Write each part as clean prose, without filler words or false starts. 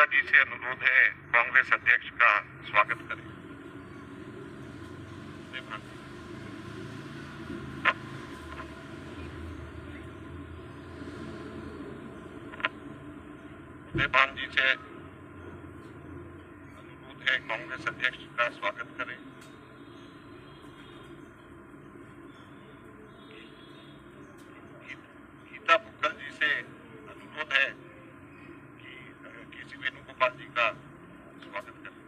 गुप्ता जी से अनुरोध है कांग्रेस अध्यक्ष का स्वागत करें। उदयभान जी से अनुरोध है कांग्रेस अध्यक्ष का स्वागत करें। गीता भुक्कल जी से अनुरोध है कि केसी वेणुगोपाल जी का स्वागत करें।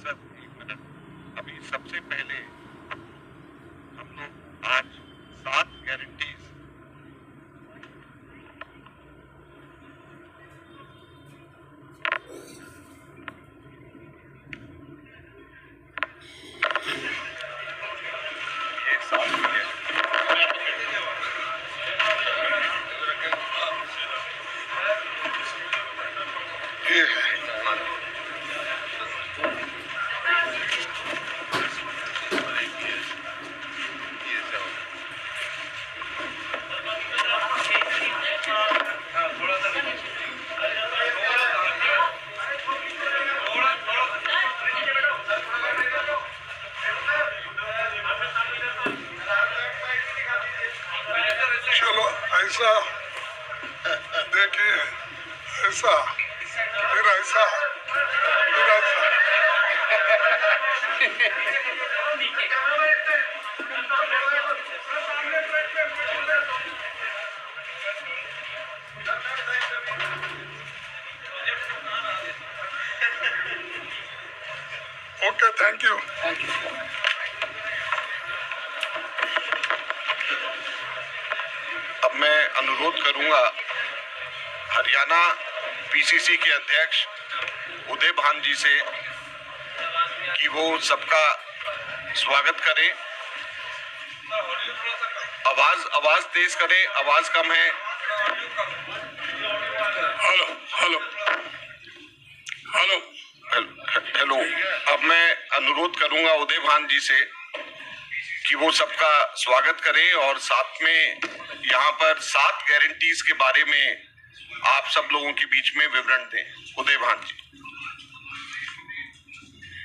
सर एक मिनट, अभी सबसे पहले हम लोग आज 7 गारंटीज ये 7 चलो ऐसा देखिए, ऐसा फिर ऐसा फिर ऐसा ओके, थैंक यू। अब मैं अनुरोध करूंगा हरियाणा पीसीसी के अध्यक्ष उदयभान जी से कि वो सबका स्वागत करें। आवाज तेज करें, आवाज कम है। Hello hello hello hello. अब मैं अनुरोध करूंगा उदयभान जी से कि वो सबका स्वागत करें और साथ में यहाँ पर 7 गारंटीज के बारे में आप सब लोगों के बीच में विवरण दें। उदयभान जी।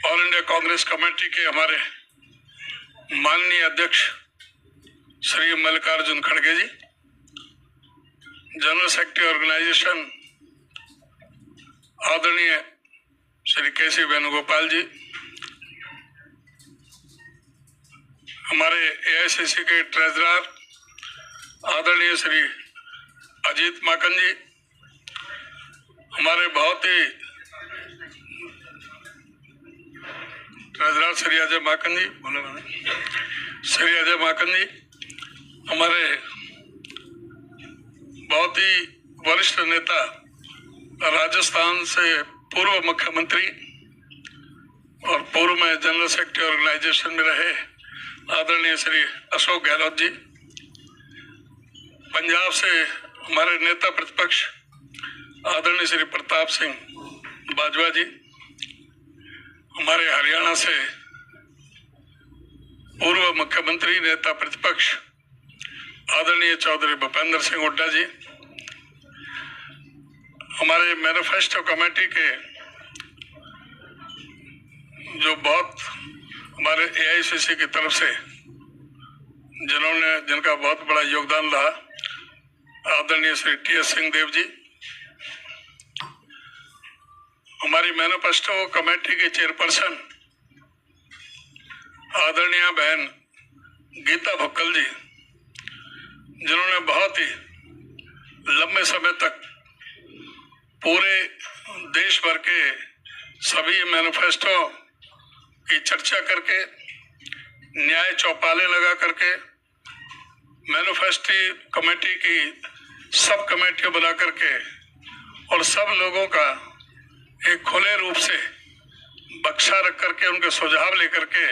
ऑल इंडिया कांग्रेस कमेटी के हमारे माननीय अध्यक्ष श्री मल्लिकार्जुन खड़गे जी, जनरल सेक्रेटरी ऑर्गेनाइजेशन आदरणीय श्री केसी वेणुगोपाल जी, हमारे एआईसीसी के ट्रेजरर आदरणीय श्री अजीत माकन जी, हमारे बहुत ही ट्रेजरर श्री अजय माकन जी, श्री अजय माकन जी, हमारे बहुत ही वरिष्ठ नेता राजस्थान से पूर्व मुख्यमंत्री और पूर्व में जनरल सेक्रेटरी ऑर्गेनाइजेशन में रहे आदरणीय श्री अशोक गहलोत जी, पंजाब से हमारे नेता प्रतिपक्ष आदरणीय श्री प्रताप सिंह बाजवा जी, हमारे हरियाणा से पूर्व मुख्यमंत्री नेता प्रतिपक्ष आदरणीय चौधरी भूपेंद्र सिंह हुड्डा जी, हमारे मैनिफेस्टो कमेटी के जो बहुत हमारे एआईसीसी की तरफ से जिनका बहुत बड़ा योगदान रहा आदरणीय श्री टीएस सिंहदेव जी, हमारी मैनिफेस्टो कमेटी के चेयरपर्सन आदरणीय बहन गीता भुक्कल जी, जिन्होंने बहुत ही लंबे समय तक पूरे देश भर के सभी मैनिफेस्टो की चर्चा करके, न्याय चौपाले लगा करके, मैनिफेस्टो कमेटी की सब कमेटियां बना करके और सब लोगों का एक खुले रूप से बख्शा रख करके उनके सुझाव लेकर के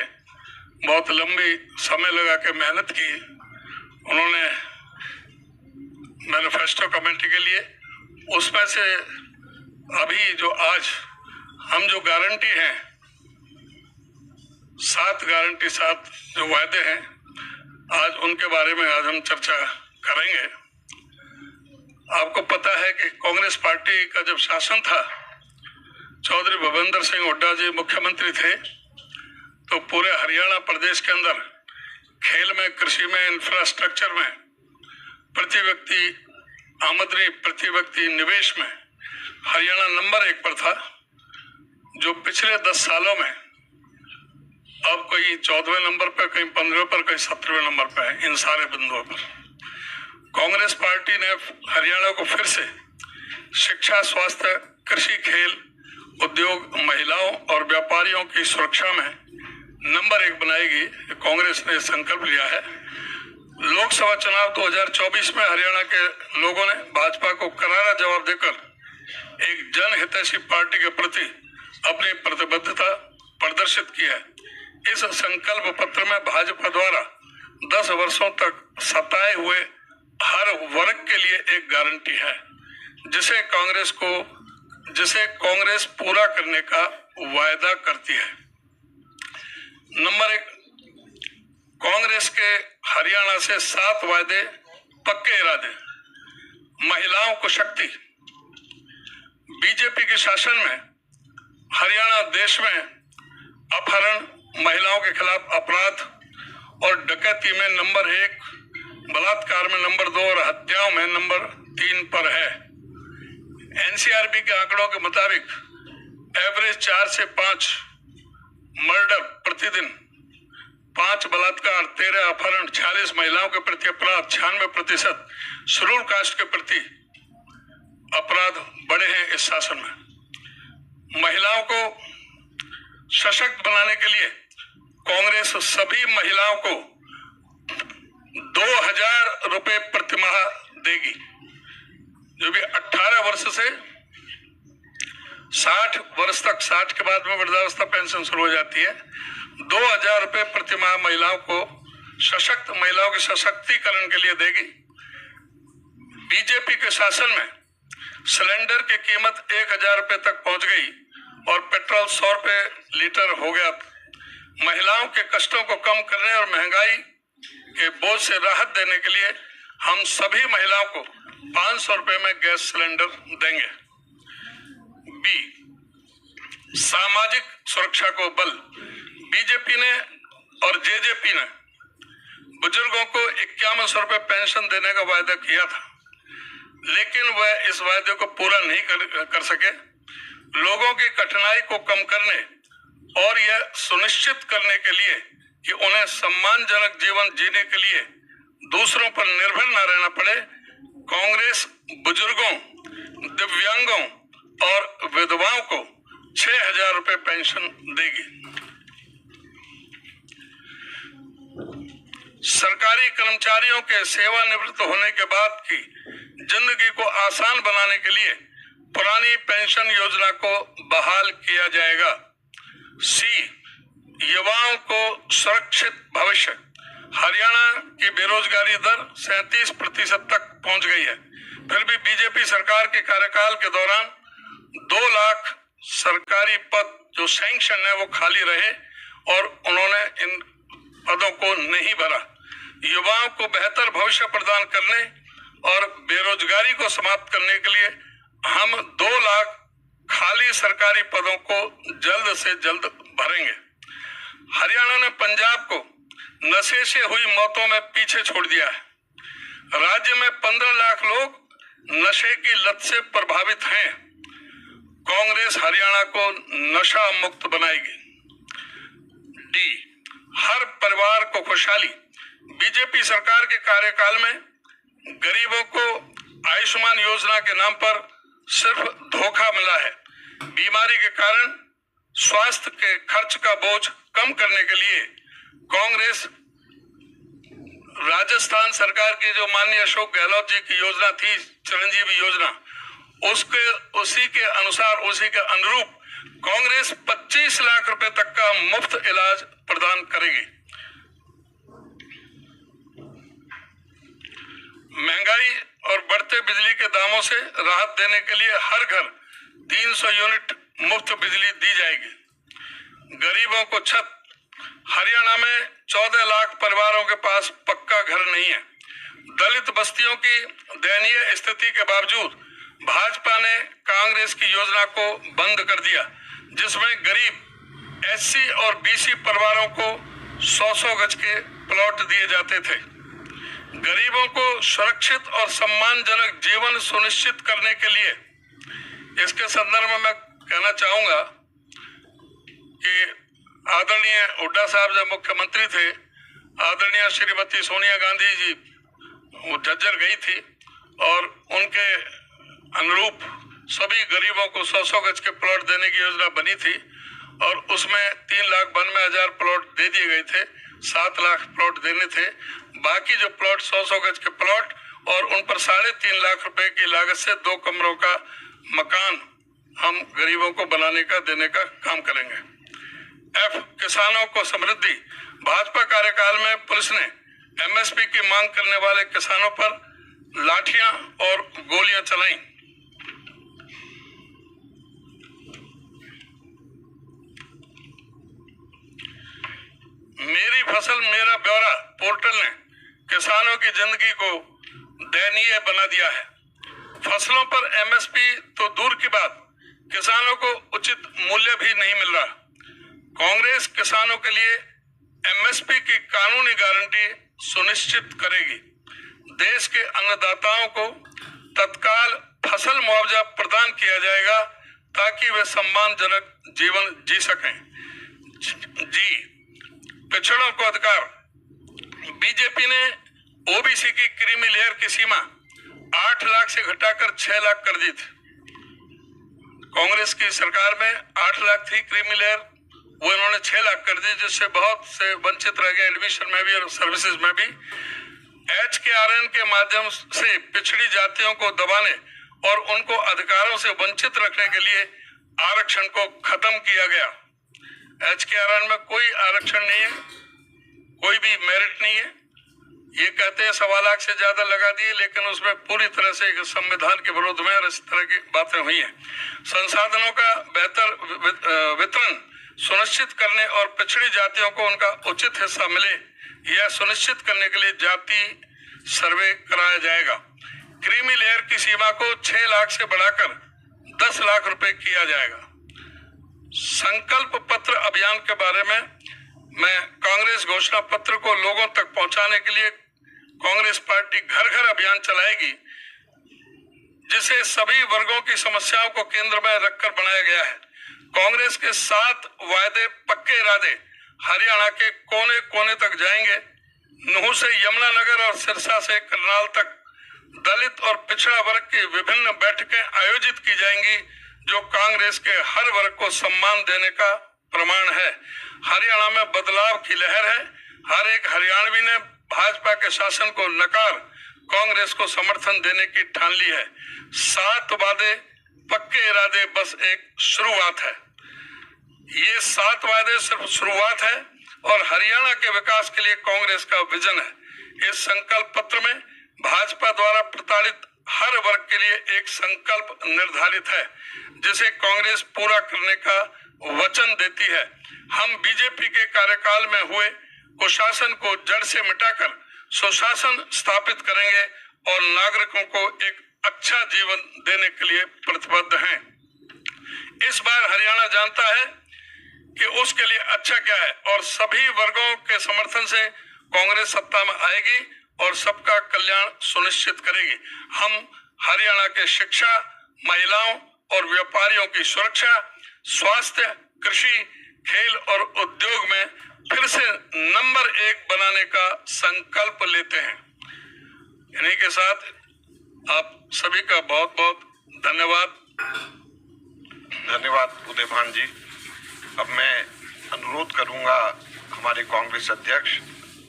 बहुत लंबी समय लगा के मेहनत की उन्होंने मैनिफेस्टो कमेटी के लिए। उसमें से अभी जो आज हम जो गारंटी हैं, 7 गारंटी, 7 जो वायदे हैं, आज उनके बारे में आज हम चर्चा करेंगे। आपको पता है कि कांग्रेस पार्टी का जब शासन था, चौधरी भूपेंद्र सिंह हुड्डा जी मुख्यमंत्री थे, तो पूरे हरियाणा प्रदेश के अंदर खेल में, कृषि में, इंफ्रास्ट्रक्चर में, प्रति व्यक्ति आमदनी, प्रति व्यक्ति निवेश में हरियाणा नंबर 1 पर था, जो पिछले 10 सालों में अब कहीं 14वें नंबर पर, कहीं 15वें पर, कहीं 17वें नंबर पर है। इन सारे बिंदुओं पर कांग्रेस पार्टी ने हरियाणा को फिर से शिक्षा, स्वास्थ्य, कृषि, खेल, उद्योग, महिलाओं और व्यापारियों की सुरक्षा में नंबर 1 बनाएगी। कांग्रेस ने संकल्प लिया है। लोकसभा चुनाव 2024 में हरियाणा के लोगों ने भाजपा को करारा जवाब देकर एक जनहितैषी पार्टी के प्रति अपनी प्रतिबद्धता प्रदर्शित की है। इस संकल्प पत्र में भाजपा द्वारा 10 वर्षों तक सताए हुए हर वर्ग के लिए एक गारंटी है, जिसे कांग्रेस पूरा करने का वायदा करती है। नंबर 1, कांग्रेस के हरियाणा से 7 वायदे, पक्के इरादे। महिलाओं को शक्ति। बीजेपी के शासन में हरियाणा देश में अपहरण, महिलाओं के खिलाफ अपराध और डकैती में नंबर 1, बलात्कार में नंबर 2 और हत्याओं में नंबर 3 पर है। एनसीआरबी के आंकड़ों के मुताबिक एवरेज 4 से 5 मर्डर प्रतिदिन, 5 बलात्कार, 13 अपहरण, 46 महिलाओं के प्रति अपराध, 96% शेड्यूल कास्ट के प्रति अपराध बढ़े हैं इस शासन में। महिलाओं को सशक्त बनाने के लिए कांग्रेस सभी महिलाओं को 2000 रुपए प्रतिमाह देगी। जो भी 18 वर्ष से 60 वर्ष तक, 60 के बाद में वृद्धावस्था पेंशन शुरू हो जाती है, 2000 रुपए प्रतिमाह महिलाओं को महिलाओं के सशक्तिकरण के लिए देगी। बीजेपी के शासन में सिलेंडर की कीमत 1000 रुपए तक पहुंच गई और पेट्रोल 100 रुपए लीटर हो गया। महिलाओं के कष्टों को कम करने और महंगाई के बोझ से राहत देने के लिए हम सभी महिलाओं को 500 रुपए में गैस सिलेंडर देंगे। बी, सामाजिक सुरक्षा को बल। बीजेपी ने और जेजेपी ने बुजुर्गों को 5100 रुपए पेंशन देने का वायदा किया था, लेकिन वह इस वायदे को पूरा नहीं कर सके। लोगों की कठिनाई को कम करने और यह सुनिश्चित करने के लिए कि उन्हें सम्मानजनक जीवन जीने के लिए दूसरों पर निर्भर न रहना पड़े, कांग्रेस बुजुर्गों, दिव्यांगों और विधवाओं को 6000 रुपए पेंशन देगी। सरकारी कर्मचारियों के सेवानिवृत्त होने के बाद की जिंदगी को आसान बनाने के लिए पुरानी पेंशन योजना को बहाल किया जाएगा। सी, युवाओं को सुरक्षित भविष्य। हरियाणा की बेरोजगारी दर 37% तक पहुंच गई है, फिर भी बीजेपी सरकार के कार्यकाल के दौरान 2 लाख सरकारी पद जो सैंक्शन है वो खाली रहे और उन्होंने इन पदों को नहीं भरा। युवाओं को बेहतर भविष्य प्रदान करने और बेरोजगारी को समाप्त करने के लिए हम 2 लाख खाली सरकारी पदों को जल्द से जल्द भरेंगे। हरियाणा ने पंजाब को नशे से हुई मौतों में पीछे छोड़ दिया है। राज्य में 15 लाख लोग नशे की लत से प्रभावित हैं। कांग्रेस हरियाणा को नशा मुक्त बनाएगी। डी, हर परिवार को खुशहाली। बीजेपी सरकार के कार्यकाल में गरीबों को आयुष्मान योजना के नाम पर सिर्फ धोखा मिला है। बीमारी के कारण स्वास्थ्य के खर्च का बोझ कम करने के लिए कांग्रेस राजस्थान सरकार की जो माननीय अशोक गहलोत जी की योजना थी, चिरंजीवी योजना, उसी के अनुरूप कांग्रेस 25 लाख रुपए तक का मुफ्त इलाज प्रदान करेगी। महंगाई और बढ़ते बिजली के दामों से राहत देने के लिए हर घर 300 यूनिट मुफ्त बिजली दी जाएगी। गरीबों को छत। हरियाणा में 14 लाख परिवारों के पास पक्का घर नहीं है। दलित बस्तियों की दयनीय स्थिति के बावजूद भाजपा ने कांग्रेस की योजना को बंद कर दिया, जिसमें गरीब एससी और बीसी परिवारों को 100-100 गज के प्लॉट दिए जाते थे। गरीबों को सुरक्षित और सम्मानजनक जीवन सुनिश्चित करने के लिए इसके संदर्भ में मैं कहना चाहूंगा कि आदरणीय हुड्डा साहब जब मुख्यमंत्री थे, आदरणीय श्रीमती सोनिया गांधी जी वो झज्जर गई थी और उनके अनुरूप सभी गरीबों को 100-100 गज के प्लॉट देने की योजना बनी थी और उसमें 3,92,000 प्लॉट दे दिए गए थे। 7 लाख प्लॉट देने थे। बाकी जो प्लॉट 100-100 गज के प्लॉट और उन पर 3.5 लाख रुपए की लागत से 2 कमरों का मकान हम गरीबों को बनाने का देने का काम करेंगे। किसानों को समृद्धि। भाजपा कार्यकाल में पुलिस ने एमएसपी की मांग करने वाले किसानों पर लाठियां और गोलियां चलाई। मेरी फसल मेरा ब्यौरा पोर्टल ने किसानों की जिंदगी को दयनीय बना दिया है। फसलों पर एमएसपी तो दूर की बात, किसानों को उचित मूल्य भी नहीं मिल रहा। कांग्रेस किसानों के लिए एमएसपी की कानूनी गारंटी सुनिश्चित करेगी। देश के अन्नदाताओं को तत्काल फसल मुआवजा प्रदान किया जाएगा ताकि वे सम्मानजनक जीवन जी सकें। जी, पिछड़ों को अधिकार। बीजेपी ने ओबीसी की क्रीमी लेयर की सीमा 8 लाख से घटाकर 6 लाख कर दी थी। कांग्रेस की सरकार में 8 लाख थी क्रीमी लेयर, वो इन्होंने 6 लाख कर दी, जिससे बहुत से वंचित रह गए एडमिशन में भी और सर्विसेज में भी। HKRN के माध्यम से पिछड़ी जातियों को दबाने और उनको अधिकारों से वंचित रखने के लिए आरक्षण को खत्म किया गया। HKRN में कोई आरक्षण नहीं है, कोई भी मेरिट नहीं है। ये कहते हैं 1.25 लाख से ज्यादा लगा दिए, लेकिन उसमें पूरी तरह से संविधान के विरोध में और इस तरह की बातें हुई हैं। संसाधनों का बेहतर वितरण सुनिश्चित करने और पिछड़ी जातियों को उनका उचित हिस्सा मिले, यह सुनिश्चित करने के लिए जाति सर्वे कराया जाएगा। क्रीमी लेयर की सीमा को 6 लाख से बढ़ाकर 10 लाख रुपए किया जाएगा। संकल्प पत्र अभियान के बारे में मैं कांग्रेस घोषणा पत्र को लोगों तक पहुंचाने के लिए कांग्रेस पार्टी घर घर अभियान चलाएगी, जिसे सभी वर्गों की समस्याओं को केंद्र में रखकर बनाया गया है। कांग्रेस के 7 वायदे पक्के इरादे हरियाणा के कोने कोने तक जाएंगे। नूह से यमुनानगर और सिरसा से करनाल तक दलित और पिछड़ा वर्ग की विभिन्न बैठकें आयोजित की जाएंगी, जो कांग्रेस के हर वर्ग को सम्मान देने का प्रमाण है। हरियाणा में बदलाव की लहर है। हर एक हरियाणवी ने भाजपा के शासन को नकार कांग्रेस को समर्थन देने की ठान ली है। 7 वादे पक्के इरादे बस एक शुरुआत है। ये 7 वादे सिर्फ शुरुआत है और हरियाणा के विकास के लिए कांग्रेस का विजन है। इस संकल्प पत्र में भाजपा द्वारा प्रताड़ित हर वर्ग के लिए एक संकल्प निर्धारित है, जिसे कांग्रेस पूरा करने का वचन देती है। हम बीजेपी के कार्यकाल में हुए कुशासन को जड़ से मिटाकर सुशासन स्थापित करेंगे और नागरिकों को एक अच्छा जीवन देने के लिए प्रतिबद्ध हैं। इस बार हरियाणा जानता है कि उसके लिए अच्छा क्या है और सभी वर्गों के समर्थन से कांग्रेस सत्ता में आएगी और सबका कल्याण सुनिश्चित करेगी। हम हरियाणा के शिक्षा, महिलाओं और व्यापारियों की सुरक्षा, स्वास्थ्य, कृषि, खेल और उद्योग में फिर से नंबर 1 बनाने का संकल्प लेते हैं। इन्हीं के साथ आप सभी का बहुत बहुत धन्यवाद। धन्यवाद उदयभान जी। अब मैं अनुरोध करूंगा हमारे कांग्रेस अध्यक्ष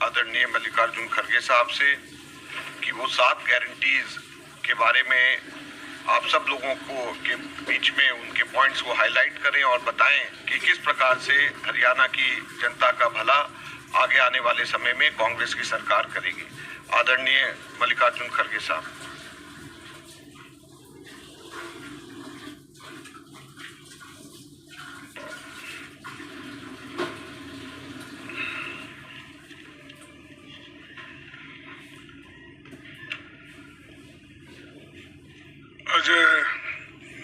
आदरणीय मल्लिकार्जुन खड़गे साहब से कि वो 7 गारंटीज के बारे में आप सब लोगों को के बीच में उनके पॉइंट्स को हाईलाइट करें और बताएं कि किस प्रकार से हरियाणा की जनता का भला आगे आने वाले समय में कांग्रेस की सरकार करेगी। आदरणीय मल्लिकार्जुन खड़गे साहब।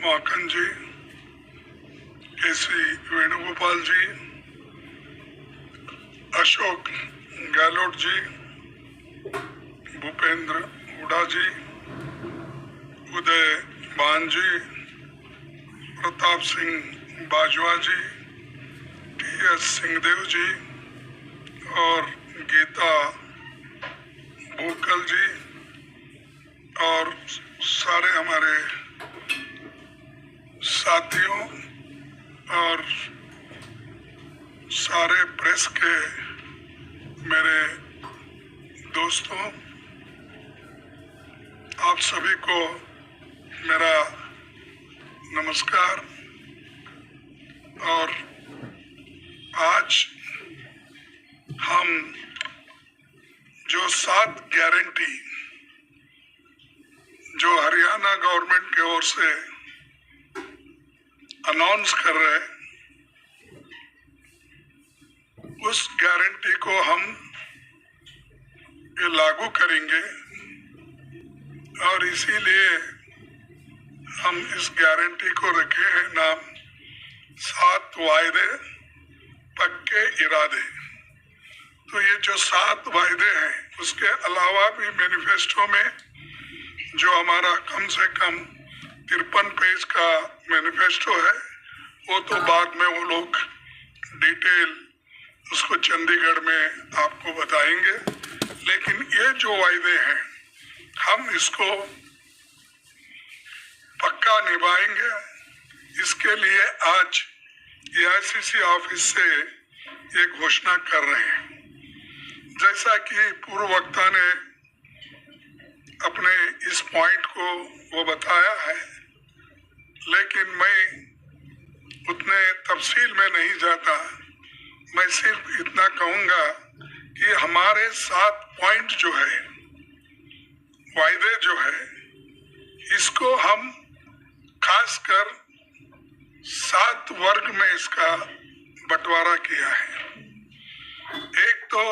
माखन जी, केसी वेणुगोपाल जी, अशोक गहलोत जी, भूपेंद्र हुडा जी, उदय बान जी, प्रताप सिंह बाजवा जी, टी.एस. सिंहदेव जी और गीता भूकल जी और सारे हमारे साथियों और सारे प्रेस के मेरे दोस्तों, आप सभी को मेरा नमस्कार। और आज हम जो 7 गारंटी जो हरियाणा गवर्नमेंट की ओर से अनाउंस कर रहे हैं, उस गारंटी को हम ये लागू करेंगे और इसीलिए हम इस गारंटी को रखे हैं नाम 7 वायदे पक्के इरादे। तो ये जो 7 वायदे हैं, उसके अलावा भी मैनिफेस्टो में जो हमारा कम से कम 53 पेज का मैनिफेस्टो है, वो तो बाद में वो लोग डिटेल उसको चंडीगढ़ में आपको बताएंगे। लेकिन ये जो वायदे हैं, हम इसको पक्का निभाएंगे। इसके लिए आज AICC ऑफिस से ये घोषणा कर रहे हैं। जैसा कि पूर्व वक्ता ने अपने इस पॉइंट को वो बताया है, लेकिन मैं उतने तफसील में नहीं जाता। मैं सिर्फ इतना कहूँगा कि हमारे 7 पॉइंट जो है, वायदे जो है, इसको हम खासकर 7 वर्ग में इसका बंटवारा किया है। एक तो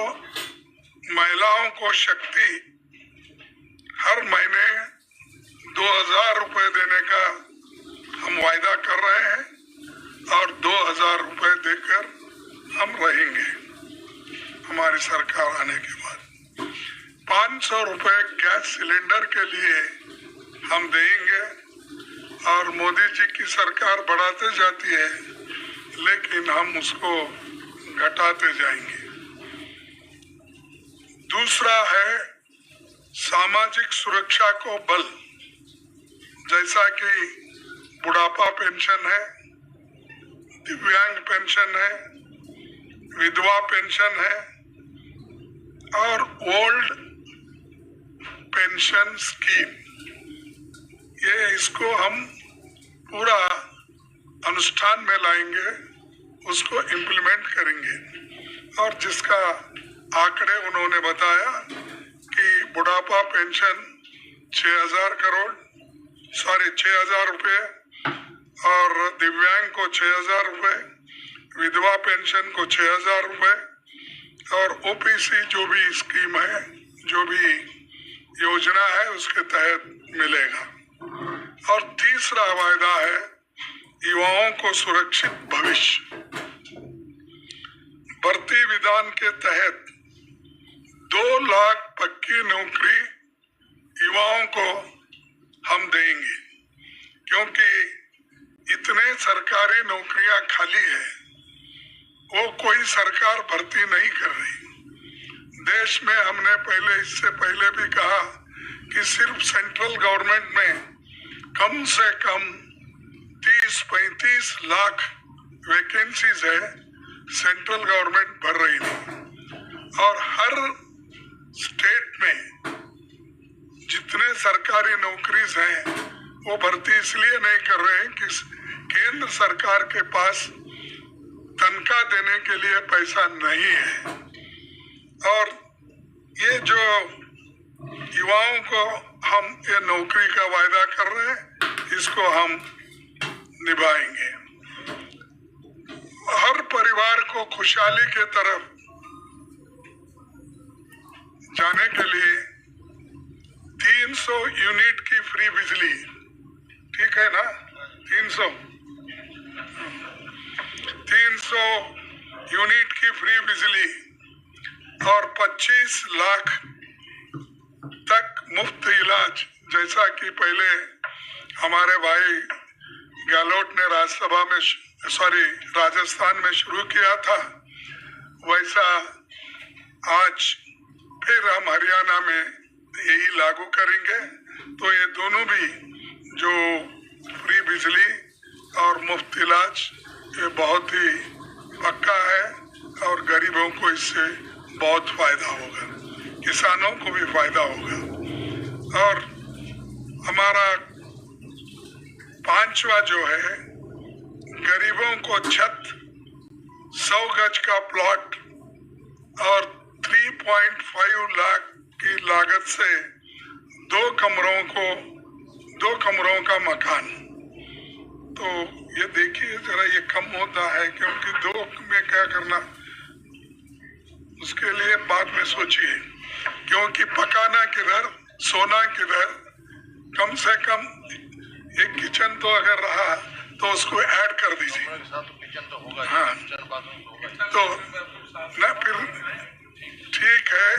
महिलाओं को शक्ति हर महीने 2000 रुपए देने का हम वायदा कर रहे हैं और 2000 रुपए देकर हम रहेंगे हमारी सरकार आने के बाद। 500 रुपए गैस सिलेंडर के लिए हम देंगे और मोदी जी की सरकार बढ़ाते जाती है, लेकिन हम उसको घटाते जाएंगे। दूसरा है सामाजिक सुरक्षा को बल, जैसा कि बुढ़ापा पेंशन है, दिव्यांग पेंशन है, विधवा पेंशन है और ओल्ड पेंशन स्कीम। ये इसको हम पूरा अनुष्ठान में लाएंगे, उसको इम्प्लीमेंट करेंगे। और जिसका आंकड़े उन्होंने बताया कि बुढ़ापा पेंशन 6,000 रुपए और दिव्यांग को 6,000 रुपए, विधवा पेंशन को 6,000 रुपए और OPC जो भी स्कीम है, जो भी योजना है, उसके तहत मिलेगा। और तीसरा वायदा है युवाओं को सुरक्षित भविष्य। भर्ती विधान के तहत 2 लाख पक्की नौकरी युवाओं को हम देंगे, क्योंकि इतने सरकारी नौकरियां खाली है, वो कोई सरकार भर्ती नहीं कर रही। देश में हमने इससे पहले भी कहा कि सिर्फ सेंट्रल गवर्नमेंट में कम से कम 30-35 लाख वैकेंसीज है, सेंट्रल गवर्नमेंट भर रही नहीं। और हर स्टेट में जितने सरकारी नौकरीज हैं, वो भर्ती इसलिए नहीं कर रहे हैं कि केंद्र सरकार के पास तनख्वाह देने के लिए पैसा नहीं है। और ये जो युवाओं को हम ये नौकरी का वायदा कर रहे हैं, इसको हम निभाएंगे। हर परिवार को खुशहाली के तरफ जाने के लिए 300 यूनिट की फ्री बिजली, ठीक है ना, 300 यूनिट की फ्री बिजली और 25 लाख तक मुफ्त इलाज, जैसा कि पहले हमारे भाई गहलोत ने राजस्थान में शुरू किया था, वैसा आज फिर हम हरियाणा में यही लागू करेंगे। तो ये दोनों भी जो फ्री बिजली और मुफ्त इलाज, ये बहुत ही पक्का है और गरीबों को इससे बहुत फायदा होगा, किसानों को भी फायदा होगा। और हमारा 5वां जो है, गरीबों को छत, 100 गज का प्लॉट और 3.5 लाख की लागत से 2 कमरों का मकान। तो ये देखिए जरा, ये कम होता है, क्योंकि 2 में क्या करना, उसके लिए बाद में सोचिए, क्योंकि पकाना किधर, सोना किधर। कम से कम एक किचन तो अगर रहा तो उसको ऐड कर दीजिए। हाँ, तो ना फिर ठीक है,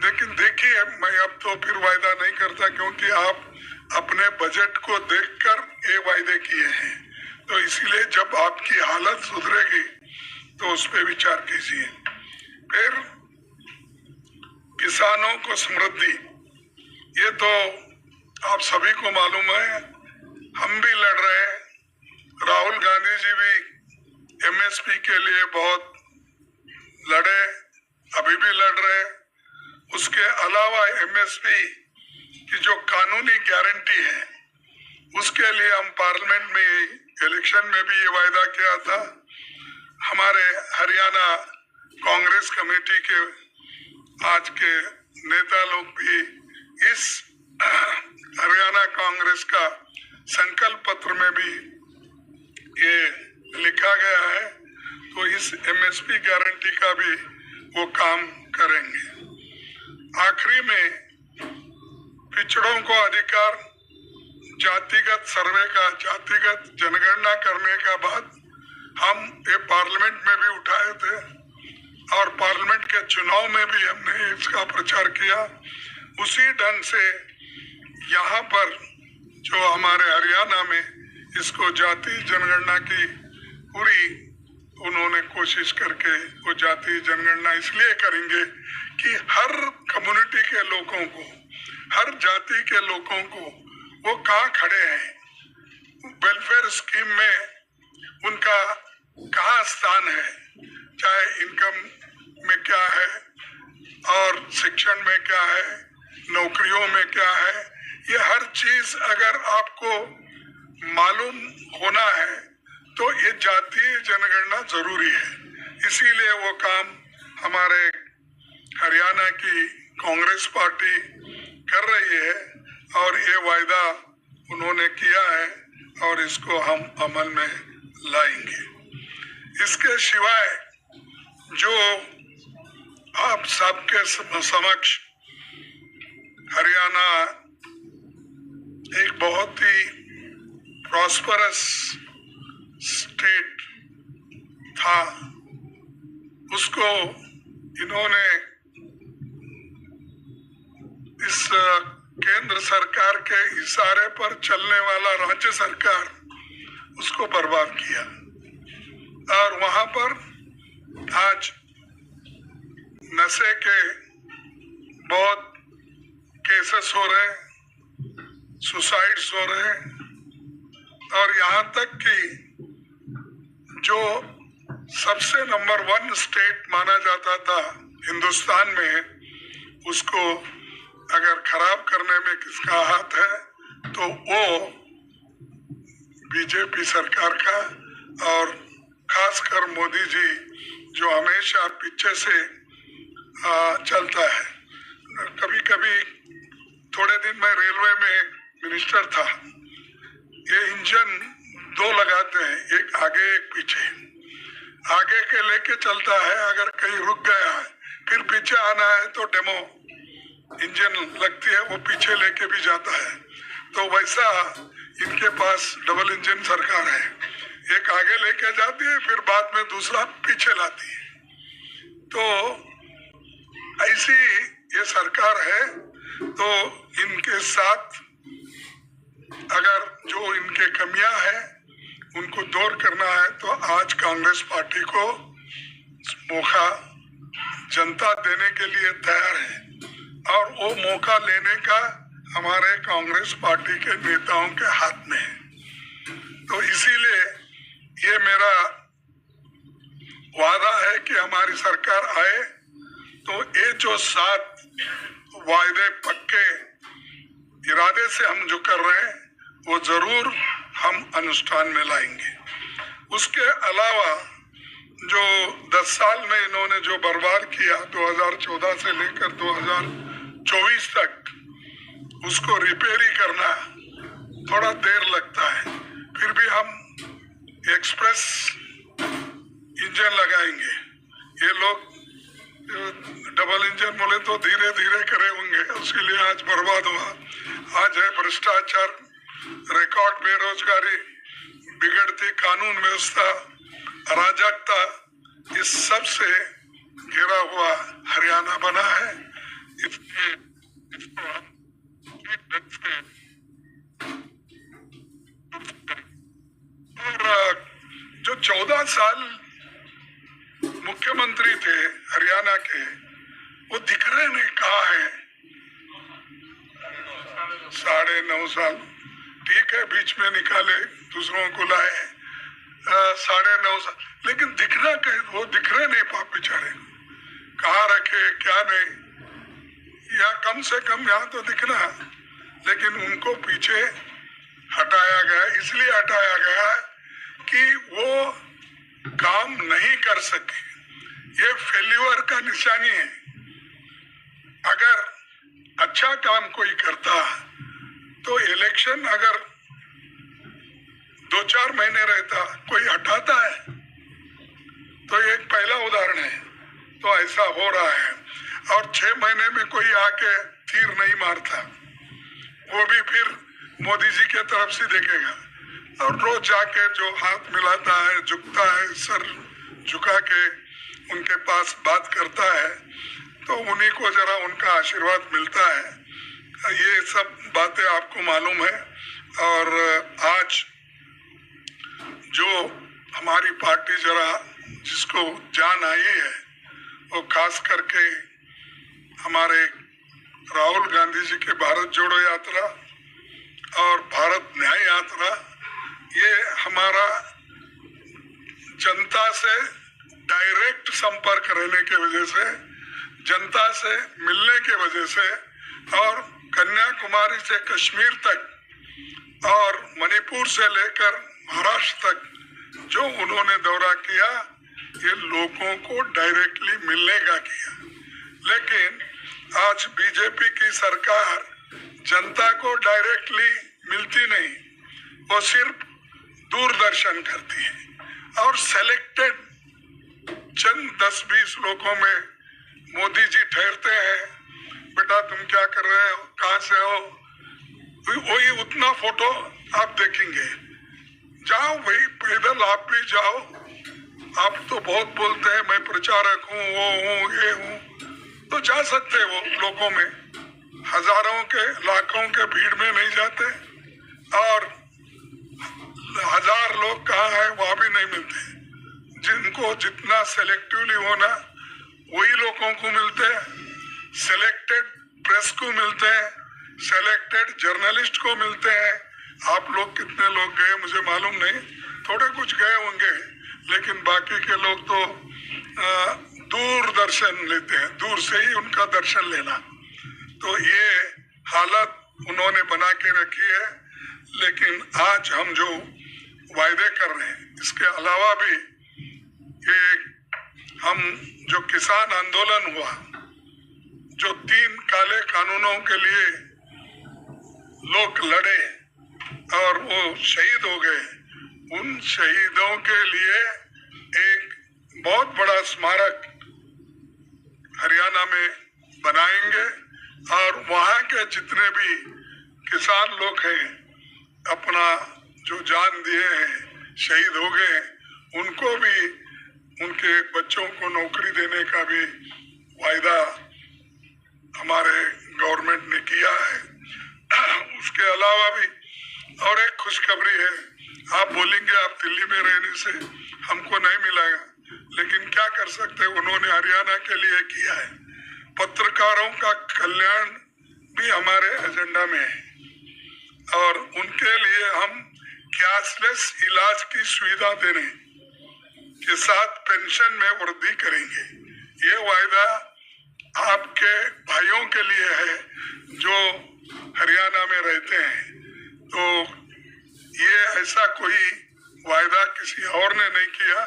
लेकिन देखिए, मैं अब तो फिर वायदा नहीं करता, क्योंकि आप अपने बजट को देखकर ये वायदे किए हैं। तो इसीलिए जब आपकी हालत सुधरेगी तो उस पर विचार कीजिए। फिर किसानों को समृद्धि, ये तो आप सभी को मालूम है, हम भी लड़ रहे हैं, राहुल गांधी जी भी एमएसपी के लिए बहुत लड़े, अभी भी लड़ रहे। उसके अलावा एमएसपी की जो कानूनी गारंटी है, उसके लिए हम पार्लियामेंट में इलेक्शन में भी ये वायदा किया था। हमारे हरियाणा कांग्रेस कमेटी के आज के नेता लोग भी इस हरियाणा कांग्रेस का संकल्प पत्र में भी ये लिखा गया है। तो इस एमएसपी गारंटी का भी वो काम करेंगे। आखिरी में पिछड़ों को अधिकार, जातिगत सर्वे का, जातिगत जनगणना करने का बात हम ये पार्लियामेंट में भी उठाए थे और पार्लियामेंट के चुनाव में भी हमने इसका प्रचार किया। उसी ढंग से यहाँ पर जो हमारे हरियाणा में इसको जाति जनगणना की पूरी उन्होंने कोशिश करके वो जाति जनगणना इसलिए करेंगे कि हर कम्युनिटी के लोगों को, हर जाति के लोगों को वो कहाँ खड़े हैं, वेलफेयर स्कीम में उनका कहाँ स्थान है, चाहे इनकम में क्या है और शिक्षण में क्या है, नौकरियों में क्या है, ये हर चीज अगर आपको मालूम होना है तो ये जातीय जनगणना जरूरी है। इसीलिए वो काम हमारे हरियाणा की कांग्रेस पार्टी कर रही है और ये वायदा उन्होंने किया है और इसको हम अमल में लाएंगे। इसके सिवाय जो आप सबके समक्ष हरियाणा एक बहुत ही प्रॉस्परस स्टेट था, उसको इन्होंने इस केंद्र सरकार के इशारे पर चलने वाला राज्य सरकार उसको बर्बाद किया और वहां पर आज नशे के बहुत केसेस हो रहे, सुसाइड्स हो रहे और यहाँ तक कि जो सबसे नंबर 1 स्टेट माना जाता था हिंदुस्तान में, उसको अगर खराब करने में किसका हाथ है तो वो बीजेपी सरकार का और खासकर मोदी जी जो हमेशा पीछे से चलता है। कभी कभी थोड़े दिन में रेलवे में मिनिस्टर था, ये इंजन 2 लगाते हैं, एक आगे एक पीछे, आगे के लेके चलता है, अगर कहीं रुक गया है फिर पीछे आना है तो डेमो इंजन लगती है, वो पीछे लेके भी जाता है। तो वैसा इनके पास डबल इंजन सरकार है, एक आगे लेके जाती है फिर बाद में दूसरा पीछे लाती है। तो ऐसी ये सरकार है। तो इनके साथ अगर जो इनके कमियां हैं उनको दूर करना है तो आज कांग्रेस पार्टी को मौका जनता देने के लिए तैयार है और वो मौका लेने का हमारे कांग्रेस पार्टी के नेताओं के हाथ में है। तो इसीलिए ये मेरा वादा है कि हमारी सरकार आए तो ये जो 7 वायदे पक्के इरादे से हम जो कर रहे हैं वो जरूर हम अनुष्ठान में लाएंगे। उसके अलावा जो 10 साल में इन्होंने जो बर्बाद किया 2014 से लेकर 2024 तक, उसको रिपेयर ही करना थोड़ा देर लगता है। फिर भी हम एक्सप्रेस इंजन लगाएंगे। ये लोग डबल इंजन बोले तो धीरे धीरे करे होंगे, उसके लिए आज बर्बाद हुआ। आज है भ्रष्टाचार, रिकॉर्ड बेरोजगारी, बिगड़ती कानून व्यवस्था, अराजकता, इस सब से घिरा हुआ हरियाणा बना है। और जो 14 साल मुख्यमंत्री थे हरियाणा के, वो दिख रहे नहीं कहाँ है। 9.5 साल ठीक है, बीच में निकाले, दूसरों को लाए, 9.5 साल, लेकिन दिखना कहीं वो दिख रहे नहीं पाप बेचारे, कहाँ रखे क्या नहीं। या कम से कम यहाँ तो दिखना, लेकिन उनको पीछे हटाया गया। इसलिए हटाया गया कि वो काम नहीं कर सके। ये फेल्यूर का निशानी है। अगर अच्छा काम कोई करता तो इलेक्शन अगर 2-4 महीने रहता, कोई हटाता है, तो एक पहला उदाहरण है। तो ऐसा हो रहा है। और 6 महीने में कोई आके तीर नहीं मारता, वो भी फिर मोदी जी के तरफ से देखेगा। और रोज जाके जो हाथ मिलाता है, झुकता है, सर झुका के उनके पास बात करता है, तो उन्हीं को जरा उनका आशीर्वाद मिलता है। ये सब बातें आपको मालूम है। और आज जो हमारी पार्टी जरा जिसको जान आई है, वो खास करके हमारे राहुल गांधी जी के भारत जोड़ो यात्रा और भारत न्याय यात्रा, ये हमारा जनता से डायरेक्ट संपर्क रहने के वजह से, जनता से मिलने के वजह से, और कन्याकुमारी से कश्मीर तक और मणिपुर से लेकर महाराष्ट्र तक जो उन्होंने दौरा किया, ये लोगों को डायरेक्टली मिलने का किया। लेकिन आज बीजेपी की सरकार जनता को डायरेक्टली मिलती नहीं, वो सिर्फ दूरदर्शन करती है और सेलेक्टेड चंद 10-20 लोगों में मोदी जी ठहरते हैं, बेटा तुम क्या कर रहे हो, कहाँ से हो, वही उतना फोटो आप देखेंगे। जाओ भाई, पैदल आप भी जाओ। आप तो बहुत बोलते हैं मैं प्रचारक हूँ, वो हूँ, ये हूँ, तो जा सकते वो लोगों में, हजारों के लाखों के भीड़ में नहीं जाते। और 1000 लोग कहाँ है वहाँ भी नहीं मिलते। जिनको जितना सेलेक्टिवली होना वही लोगों को मिलते हैं, सेलेक्टेड प्रेस को मिलते हैं, सेलेक्टेड जर्नलिस्ट को मिलते हैं। आप लोग कितने लोग गए मुझे मालूम नहीं, थोड़े कुछ गए होंगे, लेकिन बाकी के लोग तो दूर दर्शन लेते हैं, दूर से ही उनका दर्शन लेना। तो ये हालत उन्होंने बना के रखी है। लेकिन आज हम जो वायदे कर रहे हैं, इसके अलावा भी हम जो किसान आंदोलन हुआ, जो 3 काले कानूनों के लिए लोग लड़े और वो शहीद हो गए, उन शहीदों के लिए एक बहुत बड़ा स्मारक हरियाणा में बनाएंगे। और वहाँ के जितने भी किसान लोग हैं, अपना जो जान दिए हैं, शहीद हो गए हैं, उनको भी, उनके बच्चों को नौकरी देने का भी वायदा हमारे गवर्नमेंट ने किया है। उसके अलावा भी और एक खुशखबरी है। आप बोलेंगे आप दिल्ली में रहने से हमको नहीं मिलेगा, लेकिन क्या कर सकते हैं, उन्होंने हरियाणा के लिए किया है। पत्रकारों का कल्याण भी हमारे एजेंडा में है और उनके लिए हम कैशलेस इलाज की सुविधा देने के साथ पेंशन में वृद्धि करेंगे। ये वायदा आपके भाइयों के लिए है जो हरियाणा में रहते हैं। तो ये ऐसा कोई वायदा किसी और ने नहीं किया।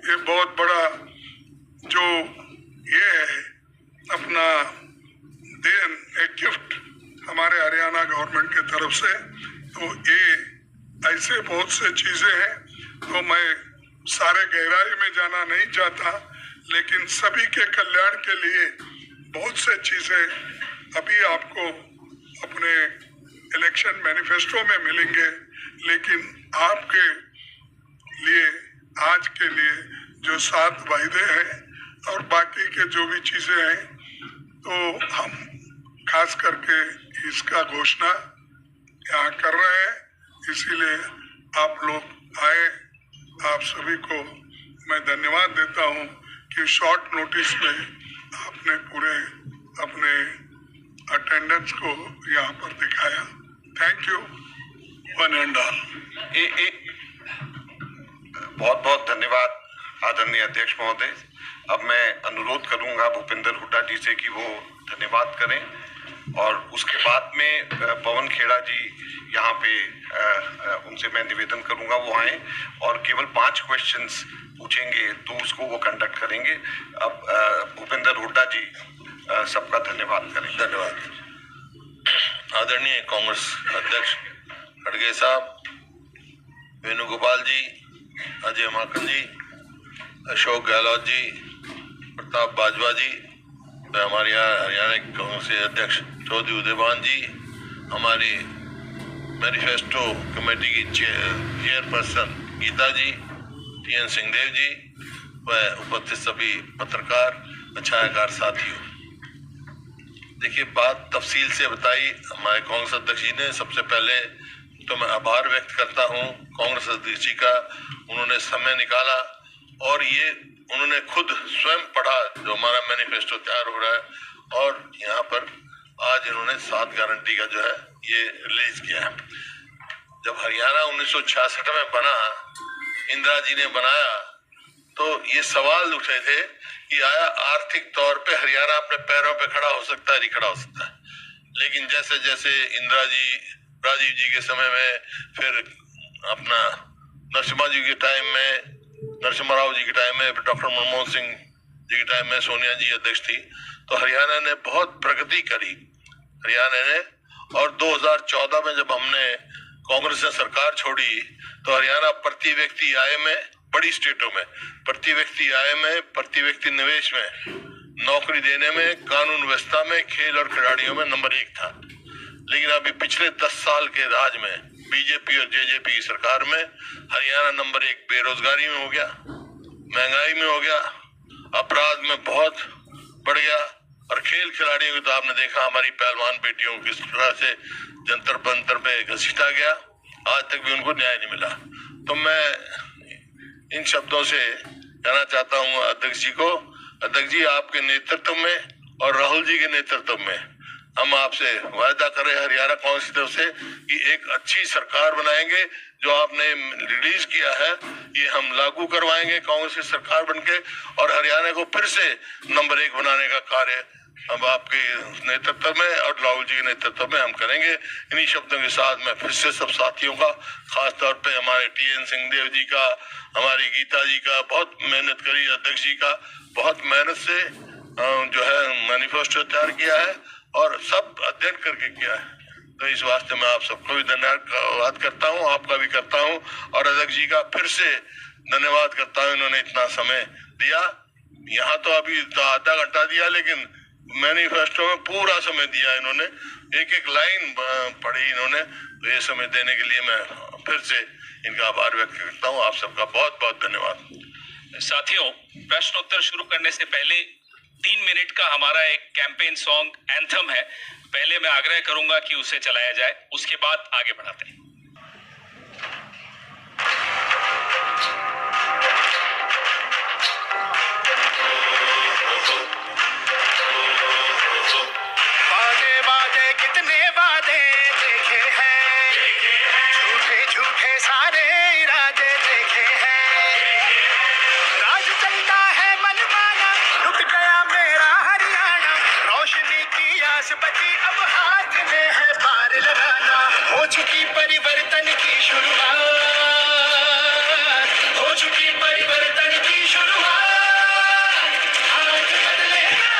ये बहुत बड़ा जो ये है अपना देन, एक गिफ्ट हमारे हरियाणा गवर्नमेंट के तरफ से। तो ये ऐसे बहुत से चीजें हैं, तो मैं सारे गहराई में जाना नहीं चाहता, लेकिन सभी के कल्याण के लिए बहुत से चीजें अभी आपको अपने इलेक्शन मैनिफेस्टो में मिलेंगे। लेकिन आपके लिए आज के लिए जो 7 वायदे हैं और बाकी के जो भी चीजें हैं, तो हम खास करके इसका घोषणा यहाँ कर रहे हैं। इसीलिए आप लोग आए, आप सभी को मैं धन्यवाद देता हूँ कि शॉर्ट नोटिस में आपने पूरे अपने अटेंडेंस को यहाँ पर दिखाया। Thank you, one and all. बहुत बहुत धन्यवाद आदरणीय अध्यक्ष महोदय। अब मैं अनुरोध करूंगा भूपेंद्र हुड्डा जी से कि वो धन्यवाद करें और उसके बाद में पवन खेड़ा जी यहाँ पे उनसे मैं निवेदन करूंगा वो आए और केवल 5 क्वेश्चंस पूछेंगे तो उसको वो कंडक्ट करेंगे। अब भूपेंद्र हुड्डा जी सबका धन्यवाद करें। धन्यवाद। आदरणीय कांग्रेस अध्यक्ष खड़गे साहब, वेणुगोपाल जी, अजय माकन जी, अशोक गहलोत जी, प्रताप बाजवा जी, हमारे यहाँ हरियाणा कांग्रेस के अध्यक्ष चौधरी उदयभान जी, हमारी मैनिफेस्टो कमेटी की चेयरपर्सन गीता जी, TN सिंहदेव जी व उपस्थित सभी पत्रकार छायाकार साथियों। देखिए, बात तफसील से बताई हमारे कांग्रेस अध्यक्ष जी ने। सबसे पहले तो मैं आभार व्यक्त करता हूँ कांग्रेस अध्यक्ष जी का, उन्होंने समय निकाला और ये उन्होंने खुद स्वयं पढ़ा जो हमारा मैनिफेस्टो तैयार हो रहा है और यहाँ पर आज इन्होंने 7 गारंटी का जो है ये रिलीज किया है। जब हरियाणा 1966 में बना, इंदिरा जी ने बनाया, तो ये सवाल उठे थे कि आया आर्थिक तौर पे हरियाणा अपने पैरों पे खड़ा हो सकता है, नहीं खड़ा हो सकता है। लेकिन जैसे जैसे इंदिरा जी, राजीव जी के समय में, फिर अपना नरसिम्हा जी के टाइम में, नरसिम्हा राव जी के टाइम में, डॉक्टर मनमोहन सिंह जी के टाइम में सोनिया जी अध्यक्ष थी, तो हरियाणा ने बहुत प्रगति करी हरियाणा ने। और 2014 में जब हमने कांग्रेस ने सरकार छोड़ी तो हरियाणा प्रति व्यक्ति आय में, बड़ी स्टेटों में प्रति व्यक्ति आय में, प्रति व्यक्ति निवेश में, नौकरी देने में, कानून व्यवस्था में, खेल और खिलाड़ियों में नंबर 1 था। लेकिन अभी पिछले 10 साल के राज में बीजेपी और जेजेपी की सरकार में हरियाणा नंबर 1 बेरोजगारी में हो गया, महंगाई में हो गया, अपराध में बहुत बढ़ गया और खेल खिलाड़ियों की तो आपने देखा हमारी पहलवान बेटियों को किस तरह से जंतर मंतर पे घसीटा गया, आज तक भी उनको न्याय नहीं मिला। तो मैं इन शब्दों से कहना चाहता हूँ अध्यक्ष जी को, अध्यक्ष जी आपके नेतृत्व में और राहुल जी के नेतृत्व में हम आपसे वायदा करें हरियाणा कांग्रेस की तरफ से कि एक अच्छी सरकार बनाएंगे। जो आपने रिलीज किया है ये हम लागू करवाएंगे कांग्रेस की सरकार बनके और हरियाणा को फिर से नंबर 1 बनाने का कार्य अब आपके नेतृत्व में और राहुल जी के नेतृत्व में हम करेंगे। इन्हीं शब्दों के साथ मैं फिर से सब साथियों का, खास तौर पे हमारे TN सिंहदेव जी का, हमारी गीता जी का, बहुत मेहनत करी, अध्यक्ष जी का बहुत मेहनत से जो है मैनिफेस्टो तैयार किया है और सब अध्ययन करके किया है। तो इस वास्ते मैं आप सबको भी धन्यवाद करता हूँ, आपका भी करता हूँ और अध्यक्ष जी का फिर से धन्यवाद करता हूँ, इन्होंने इतना समय दिया। यहाँ तो अभी तो आधा घंटा दिया, लेकिन मैनिफेस्टो में पूरा समय दिया इन्होंने, एक एक लाइन पढ़ी इन्होंने, तो ये समय देने के लिए मैं फिर से इनका आभार व्यक्त करता हूँ। आप सबका बहुत बहुत धन्यवाद। साथियों, प्रश्नोत्तर शुरू करने से पहले 3 मिनट का हमारा एक कैंपेन सॉन्ग एंथम है, पहले मैं आग्रह करूंगा कि उसे चलाया जाए, उसके बाद आगे बढ़ाते हैं। वादे वादे कितने वादे देखे हैं, झूठे झूठे सारे इरादे देखे हैं। राज चलता है मनमाना, लुट गया मेरा हरियाणा। रोशनी की आस बची, अब हाथ में है पार लगाना। हो चुकी परिवर्तन की शुरुआत, हो चुकी परिवर्तन की शुरुआत। हाथ बदलेगा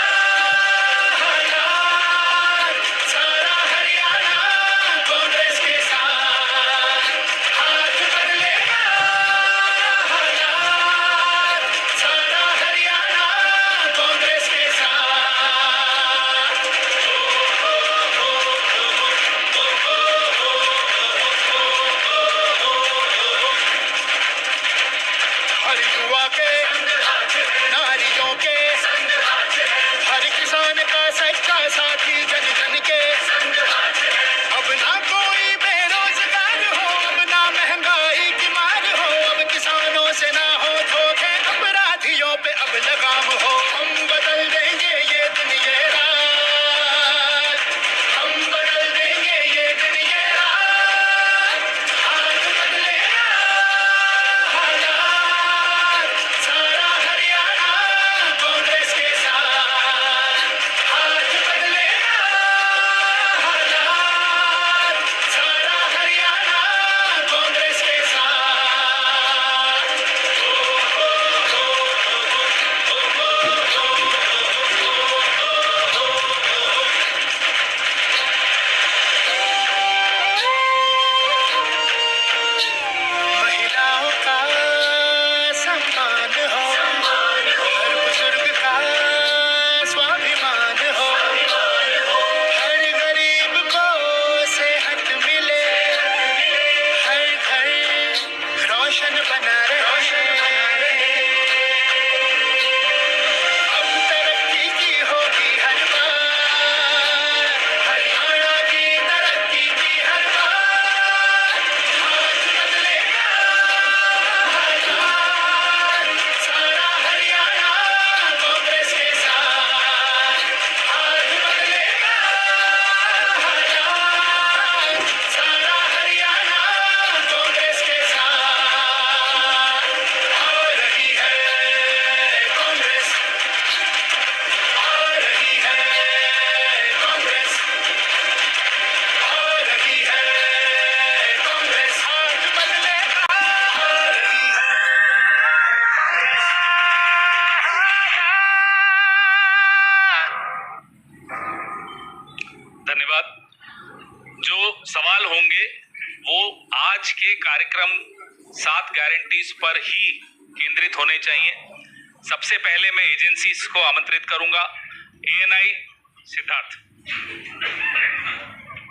हालात, सारा हरियाणा कांग्रेस के साथ। हाथ बदलेगा हालात, सारा हरियाणा कांग्रेस के साथ। हर युवा के, नारियों के, हर किसान का सच्चा साथी, जन जन के। अब ना कोई बेरोजगार हो, अब ना महंगाई की मार हो। अब किसानों से ना हो धोखे, अपराधियों पे अब लगाम हो। हम बदल देंगे ये दिन ये रात, हम बदल देंगे ये दिन ये रात। हाथ बदलेगा हालात, सारा हरियाणा कांग्रेस के साथ। हाथ बदलेगा हालात, सारा हरियाणा कांग्रेस के साथ। महिलाओं का सम्मान हो, हर बुजुर्ग का स्वाभिमान हो। हर गरीब को सेहत मिले, हर घर रोशन बना रहे। अब तरक्की की होगी हर बार, हरियाणा की तरक्की की हर बार। हाथ बदलेगा हालात, सारा हरियाणा कांग्रेस के साथ। हाथ बदलेगा हालात, सारा हरियाणा कांग्रेस के साथ। आ रही है कांग्रेस, आ रही है कांग्रेस, आ रही है कांग्रेस। हाथ बदलेगा, आ रही है धन्यवाद। जो सवाल होंगे वो आज के कार्यक्रम 7 गारंटीज पर ही केंद्रित होने चाहिए। सबसे पहले मैं एजेंसीज को आमंत्रित करूंगा। ANI सिद्धार्थ,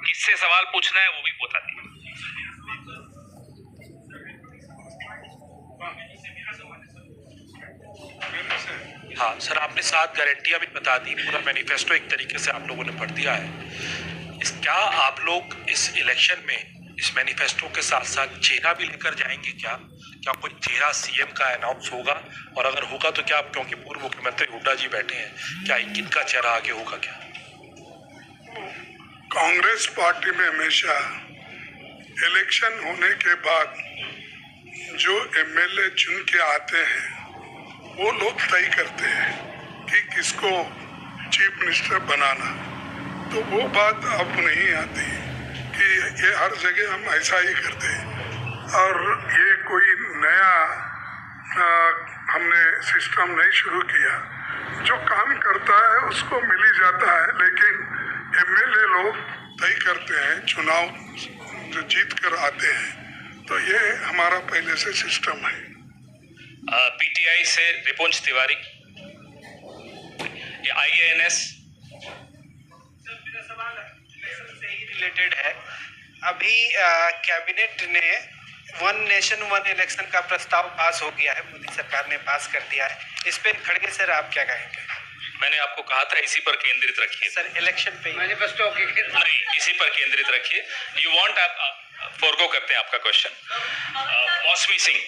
किससे सवाल पूछना है वो भी बता दीजिए। हाँ सर, आपने 7 गारंटियां भी बता दी, पूरा मैनिफेस्टो एक तरीके से आप लोगों ने पढ़ दिया है। क्या आप लोग इस इलेक्शन में इस मैनिफेस्टो के साथ साथ चेहरा भी लेकर जाएंगे? क्या कोई चेहरा CM का अनाउंस होगा? और अगर होगा तो क्या, क्योंकि पूर्व मुख्यमंत्री हुड्डा जी बैठे हैं, क्या इनका चेहरा आगे होगा क्या? कांग्रेस पार्टी में हमेशा इलेक्शन होने के बाद जो MLA चुन के आते हैं वो लोग तय करते हैं कि किसको चीफ मिनिस्टर बनाना। तो वो बात अब नहीं आती कि ये हर जगह हम ऐसा ही करते हैं और ये कोई नया हमने सिस्टम नहीं शुरू किया। जो काम करता है उसको मिल ही जाता है, लेकिन MLA लोग तय करते हैं, चुनाव जो जीत कर आते हैं। तो ये हमारा पहले से सिस्टम है। PTI से रिपुंज तिवारी, ये IANS रिलेटेड है। अभी कैबिनेट ने वन नेशन वन इलेक्शन का प्रस्ताव पास हो गया है, मोदी सरकार ने पास कर दिया है। इस पे खड़गे सर आप क्या कहेंगे? मैंने आपको कहा था इसी पर केंद्रित रखिए सर इलेक्शन पे मैनिफेस्टो नहीं, इसी पर केंद्रित रखिए। यू वांट, आप फोरगो करते हैं आपका क्वेश्चन। मौसमी सिंह,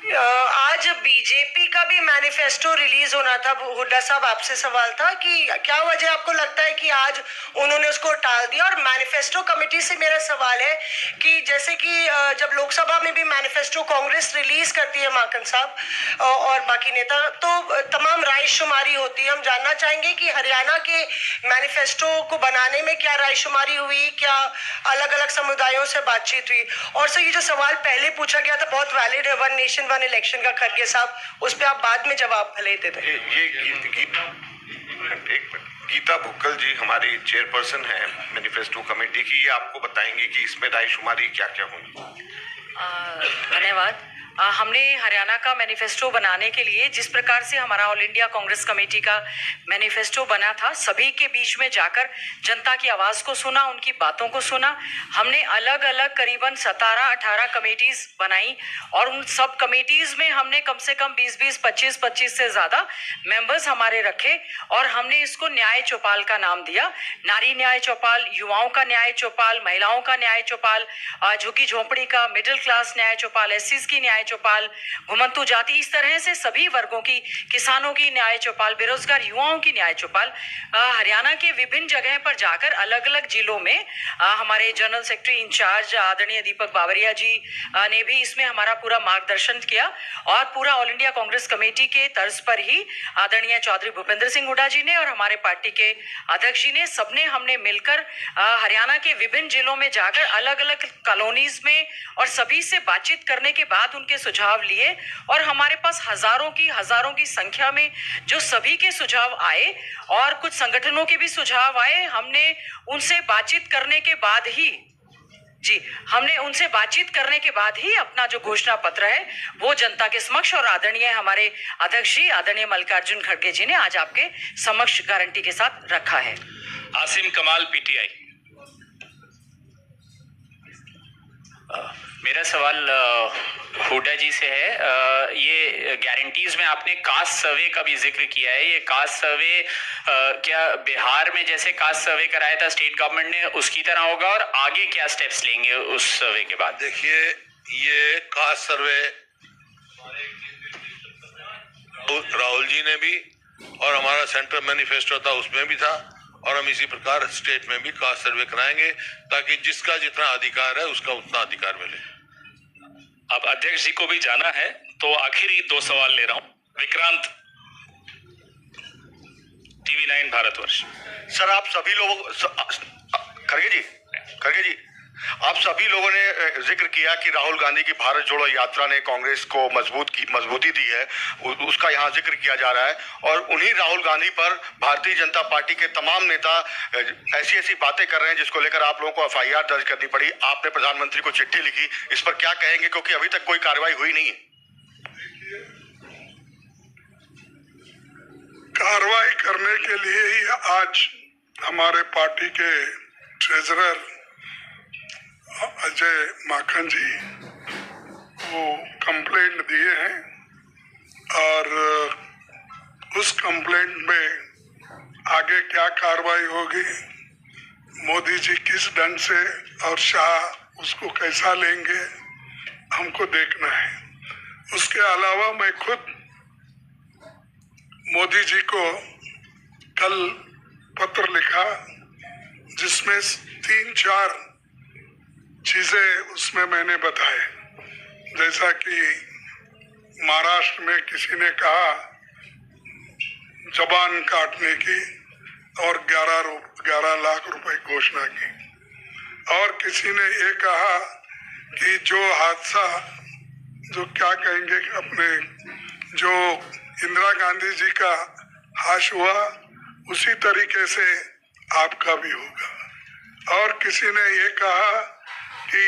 आज बीजेपी का भी मैनिफेस्टो रिलीज होना था। हुड्डा साहब आपसे सवाल था कि क्या वजह आपको लगता है कि आज उन्होंने उसको टाल दिया? और मैनिफेस्टो कमेटी से मेरा सवाल है कि जैसे कि जब लोकसभा में भी मैनिफेस्टो कांग्रेस रिलीज करती है माकन साहब और बाकी नेता, तो तमाम रायशुमारी होती है। हम जानना चाहेंगे कि हरियाणा के मैनिफेस्टो को बनाने में क्या रायशुमारी हुई, क्या अलग अलग समुदायों से बातचीत हुई? और सर ये जो सवाल पहले पूछा गया था बहुत वैलिड है, वन नेशन वन इलेक्शन का, खड़गे साहब उस पर आप बाद में जवाब भले देते थे। गीता भुक्कल जी हमारी चेयरपर्सन है मैनिफेस्टो कमेटी की, ये आपको बताएंगे कि इसमें रायशुमारी क्या क्या हुई। धन्यवाद। हमने हरियाणा का मैनिफेस्टो बनाने के लिए जिस प्रकार से हमारा ऑल इंडिया कांग्रेस कमेटी का मैनिफेस्टो बना था, सभी के बीच में जाकर जनता की आवाज़ को सुना, उनकी बातों को सुना। हमने अलग अलग करीबन 17-18 कमेटीज बनाई और उन सब कमेटीज में हमने कम से कम 20-20, 25-25 से ज़्यादा मेंबर्स हमारे रखे और हमने इसको न्याय चौपाल का नाम दिया। नारी न्याय चौपाल, युवाओं का न्याय चौपाल, महिलाओं का न्याय चौपाल, झुग्गी झोंपड़ी का, मिडिल क्लास न्याय चौपाल, एससीज की न्याय चौपाल, घुमंतू जाति, इस तरह से सभी वर्गों की, किसानों की न्याय चौपाल, बेरोजगार युवाओं की न्याय चौपाल। हरियाणा के विभिन्न जगह पर जाकर अलग अलग जिलों में हमारे जनरल सेक्रेटरी इंचार्ज आदरणीय दीपक बावरिया जी ने भी इसमें हमारा पूरा मार्गदर्शन किया और पूरा ऑल इंडिया कांग्रेस कमेटी के तर्ज पर ही आदरणीय चौधरी भूपेंद्र सिंह हुड्डा जी ने और हमारे पार्टी के अध्यक्ष जी ने, सबने हमने मिलकर हरियाणा के विभिन्न जिलों में जाकर अलग अलग कॉलोनीज में और सभी से बातचीत करने के बाद उनके सुझाव लिए और हमारे पास हजारों की संख्या में जो सभी के सुझाव आए और कुछ संगठनों के भी सुझाव आए। हमने उनसे बातचीत करने के बाद ही अपना जो घोषणा पत्र है वो जनता के समक्ष और आदरणीय हमारे अध्यक्ष जी आदरणीय मल्लिकार्जुन खड़गे जी ने आज आपके समक्ष गारंटी के साथ रखा है। आसिम कमाल, पीटीआई। मेरा सवाल हुड्डा जी से है। ये गारंटीज में आपने कास्ट सर्वे का भी जिक्र किया है। ये कास्ट सर्वे क्या बिहार में जैसे कास्ट सर्वे कराया था स्टेट गवर्नमेंट ने उसकी तरह होगा और आगे क्या स्टेप्स लेंगे उस सर्वे के बाद? देखिए, ये कास्ट सर्वे राहुल जी ने भी और हमारा सेंट्रल मैनिफेस्टो था उसमें भी था और हम इसी प्रकार स्टेट में भी कास्ट सर्वे कराएंगे ताकि जिसका जितना अधिकार है उसका उतना अधिकार मिले। अब अध्यक्ष जी को भी जाना है तो आखिरी 2 सवाल ले रहा हूं। विक्रांत, TV9 भारतवर्ष। सर आप सभी लोग खड़गे जी आप सभी लोगों ने जिक्र किया कि राहुल गांधी की भारत जोड़ो यात्रा ने कांग्रेस को मजबूती दी है, उसका यहाँ जिक्र किया जा रहा है और उन्हीं राहुल गांधी पर भारतीय जनता पार्टी के तमाम नेता ऐसी बातें कर रहे हैं जिसको लेकर आप लोगों को FIR दर्ज करनी पड़ी। आपने प्रधानमंत्री को चिट्ठी लिखी, इस पर क्या कहेंगे क्योंकि अभी तक कोई कार्रवाई हुई नहीं है? कार्रवाई करने के लिए ही आज हमारे पार्टी के ट्रेजरर अजय माखन जी वो कंप्लेंट दिए हैं और उस कंप्लेंट में आगे क्या कार्रवाई होगी, मोदी जी किस ढंग से और शाह उसको कैसा लेंगे, हमको देखना है। उसके अलावा मैं खुद मोदी जी को कल पत्र लिखा जिसमें 3-4 चीजें उसमें मैंने बताए, जैसा कि महाराष्ट्र में किसी ने कहा जबान काटने की और 11 लाख रुपए घोषणा की और किसी ने ये कहा कि जो हादसा जो क्या कहेंगे अपने जो इंदिरा गांधी जी का हाश हुआ उसी तरीके से आपका भी होगा। और किसी ने ये कहा कि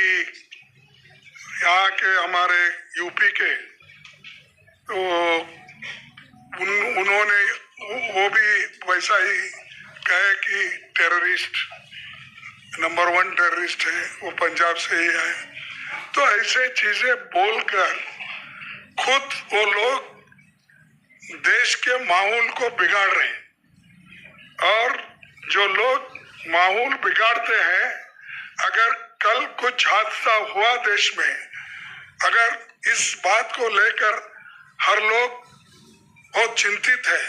यहाँ के हमारे यूपी के तो उन्होंने वो भी वैसा ही कहे कि टेररिस्ट नंबर 1 टेररिस्ट है, वो पंजाब से ही है। तो ऐसे चीजें बोलकर खुद वो लोग देश के माहौल को बिगाड़ रहे हैं। और जो लोग माहौल बिगाड़ते हैं, अगर कल कुछ हादसा हुआ देश में, अगर इस बात को लेकर हर लोग बहुत चिंतित है,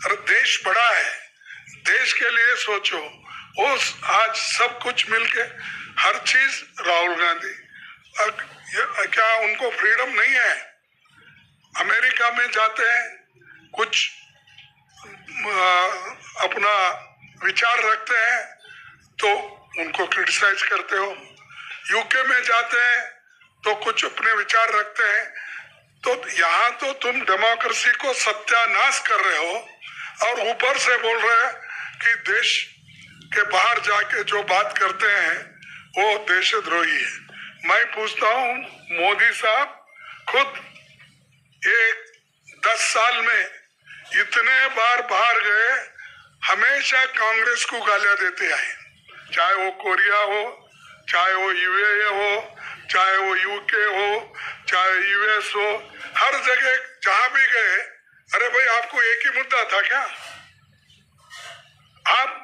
और देश बड़ा है, देश के लिए सोचो। वो आज सब कुछ मिलके हर चीज राहुल गांधी, क्या उनको फ्रीडम नहीं है? अमेरिका में जाते हैं, कुछ अपना विचार रखते हैं तो उनको क्रिटिसाइज करते हो। यूके में जाते हैं तो कुछ अपने विचार रखते हैं। तो यहाँ तो तुम डेमोक्रेसी को सत्यानाश कर रहे हो और ऊपर से बोल रहे हैं कि देश के बाहर जाके जो बात करते हैं वो देशद्रोही है। मैं पूछता हूँ, मोदी साहब खुद एक 10 साल में इतने बार बाहर गए, हमेशा कांग्रेस को गालियां देते आए, चाहे वो कोरिया हो, चाहे वो यूएई हो, चाहे वो यूके हो, चाहे यूएस हो, हर जगह जहां भी गए, अरे भाई आपको एक ही मुद्दा था क्या? आप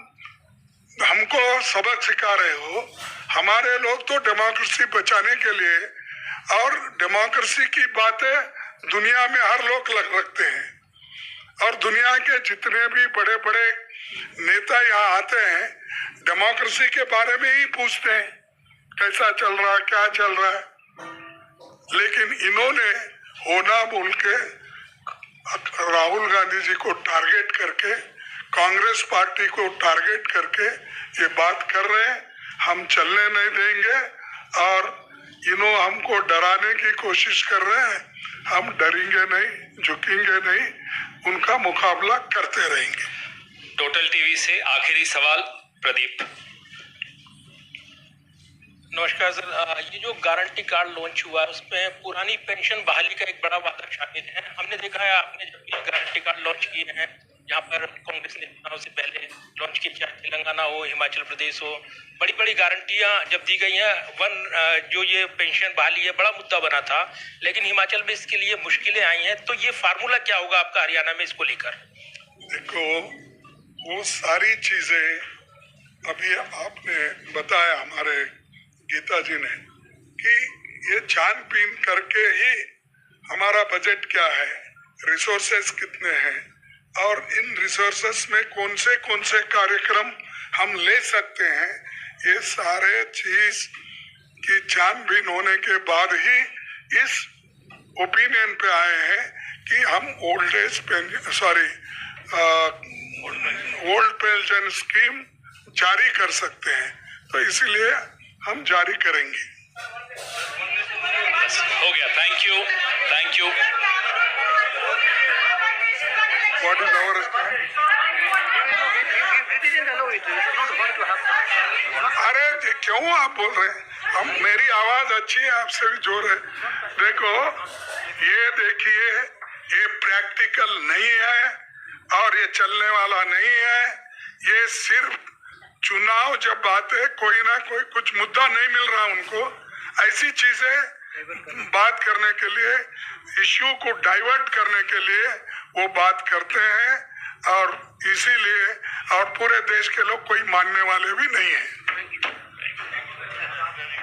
हमको सबक सिखा रहे हो। हमारे लोग तो डेमोक्रेसी बचाने के लिए, और डेमोक्रेसी की बातें दुनिया में हर लोग रखते हैं, और दुनिया के जितने भी बड़े बड़े नेता यहाँ आते हैं डेमोक्रेसी के बारे में ही पूछते हैं, कैसा चल रहा है, क्या चल रहा है। लेकिन इन्होंने होना बोल के राहुल गांधी जी को टारगेट करके, कांग्रेस पार्टी को टारगेट करके ये बात कर रहे हैं। हम चलने नहीं देंगे, और इन्हों हमको डराने की कोशिश कर रहे हैं। हम डरेंगे नहीं, झुकेंगे नहीं, उनका मुकाबला करते रहेंगे। टोटल टीवी से आखिरी सवाल प्रदीप। नमस्कार सर, ये जो गारंटी कार्ड लॉन्च हुआ है उसमें पुरानी पेंशन बहाली का एक बड़ा वादा शामिल है। हमने देखा है आपने जब भी गारंटी कार्ड लॉन्च किए हैं, यहाँ पर कांग्रेस ने चुनाव से पहले लॉन्च किए, चाहे तेलंगाना हो, हिमाचल प्रदेश हो, बड़ी बड़ी गारंटियां जब दी गई हैं। जो ये पेंशन बहाली है बड़ा मुद्दा बना था, लेकिन हिमाचल में इसके लिए मुश्किलें आई हैं। तो ये फार्मूला क्या होगा आपका हरियाणा में इसको लेकर? देखो, वो सारी चीजें अभी आपने बताया हमारे गीता जी ने कि ये छानबीन करके ही हमारा बजट क्या है, रिसोर्सेस कितने हैं, और इन रिसोर्सेस में कौन से कार्यक्रम हम ले सकते हैं, ये सारे चीज की छानबीन होने के बाद ही इस ओपिनियन पे आए हैं कि हम ओल्ड पेंशन स्कीम जारी कर सकते हैं। तो इसीलिए हम जारी करेंगे। हो गया, thank you. What is our अरे क्यों आप बोल रहे हैं? हम, मेरी आवाज अच्छी है, आपसे भी जोर है। देखो, ये देखिए, ये प्रैक्टिकल नहीं है और ये चलने वाला नहीं है। ये सिर्फ चुनाव जब आते कोई ना कोई कुछ मुद्दा नहीं मिल रहा उनको, ऐसी चीजें बात करने के लिए, इश्यू को डाइवर्ट करने के लिए वो बात करते हैं, और इसीलिए और पूरे देश के लोग कोई मानने वाले भी नहीं है।